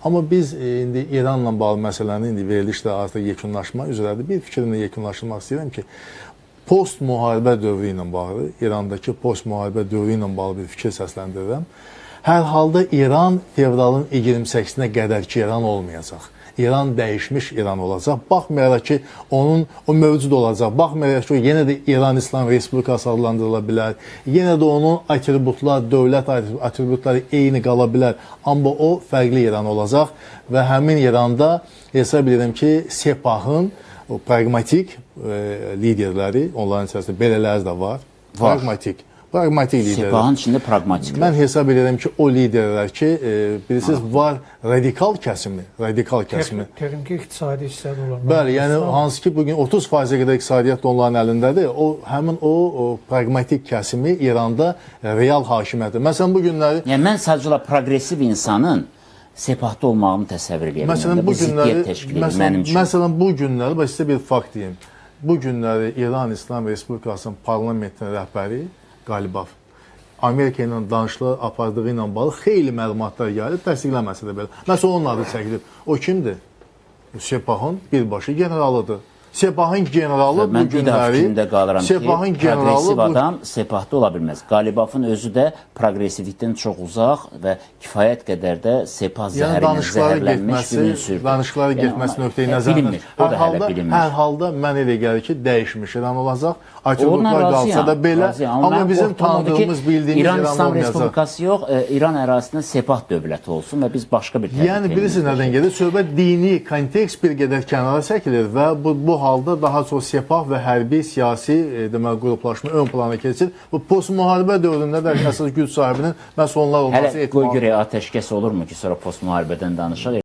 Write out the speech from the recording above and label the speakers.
Speaker 1: Amma biz indi İranla bağlı məsələnin indi verilişlə artıq yekunlaşma üzrədir. Bir fikrimlə yekunlaşdırmaq istəyirəm ki, post müharibə dövrü ilə bağlı, İrandakı post müharibə dövrü ilə bağlı bir fikir səsləndirirəm. Hər halda İran fevralın 28-nə qədər ki, İran olmayacaq. İran dəyişmiş İran olacaq. Baxmayaraq ki, o mövcud olacaq. Baxmayaraq ki, o yenə də İran İslam Respublikası adlandırıla bilər. Yenə də onun atributlar, dövlət atributları eyni qala bilər. Amma o fərqli İran olacaq və həmin İranda hesab edirəm ki, Sepahın o pragmatik liderləri, onların içərisində belələri də var. Pragmatik liderlər.
Speaker 2: Sepahın içində pragmatik.
Speaker 1: Mən hesab edirəm ki, o liderlər ki, bilirsiniz, var radikal kəsimi.
Speaker 3: Texniki iqtisadi hissədə olanlar.
Speaker 1: Bəli, yəni hansı ki, bugün 30%-ə qədər iqtisadiyyat onların əlindədir. Həmin o pragmatik kəsimi İranda real hakimiyyətdir. Məsələn, bu günləri...
Speaker 2: Yəni, mən sadəcə progresiv insanın Sepahda olmağını təsəvvür edirəm.
Speaker 1: Məsələn, bu günləri, bax, sizə bir fakt deyim. Bu günləri İran İslam Respublikasının parlamentinin rəhbəri Qalibov Amerika ilə danışıqlar apardığı ilə bağlı xeyli məlumatlar gəlib, təsdiqləməsə də belə. Məsələn, onun adı çəkilib. O kimdir? Sepahın birbaşa generalıdır. Sepahın generalı bu günləri...
Speaker 2: Sepahın progresiv adam Sepahda ola bilməz. Qalibovun özü də progresivlikdən çox uzaq və kifayət qədər də Sepah zəhərlənmiş bir ünsürdür.
Speaker 1: Danışıqları getməsi nöqteyi nəzərdən. Hər halda mən elə gəlir ki, dəyişmiş İran olacaq. Atributlar qalsa da belə. Amma bizim tanıdığımız, bildiyimiz İran olmayacaq.
Speaker 2: İran İslam Respublikası yox, İran ərazisində Sepah dövləti olsun və biz başqa bir təhlükə...
Speaker 1: Yəni, bilirsiniz nədən gedir? Söhbət dini kontekst bir qədər kənara çəkilir və bu halda daha çox Sepah və hərbi, siyasi qruplaşma ön plana keçir. Bu post-müharibə dövründə də əsas güc sahibinin məhz onlar olması
Speaker 2: etməli. Hələ qoy görək atəşkəs olurmu ki, sonra post-müharibədən danışaq.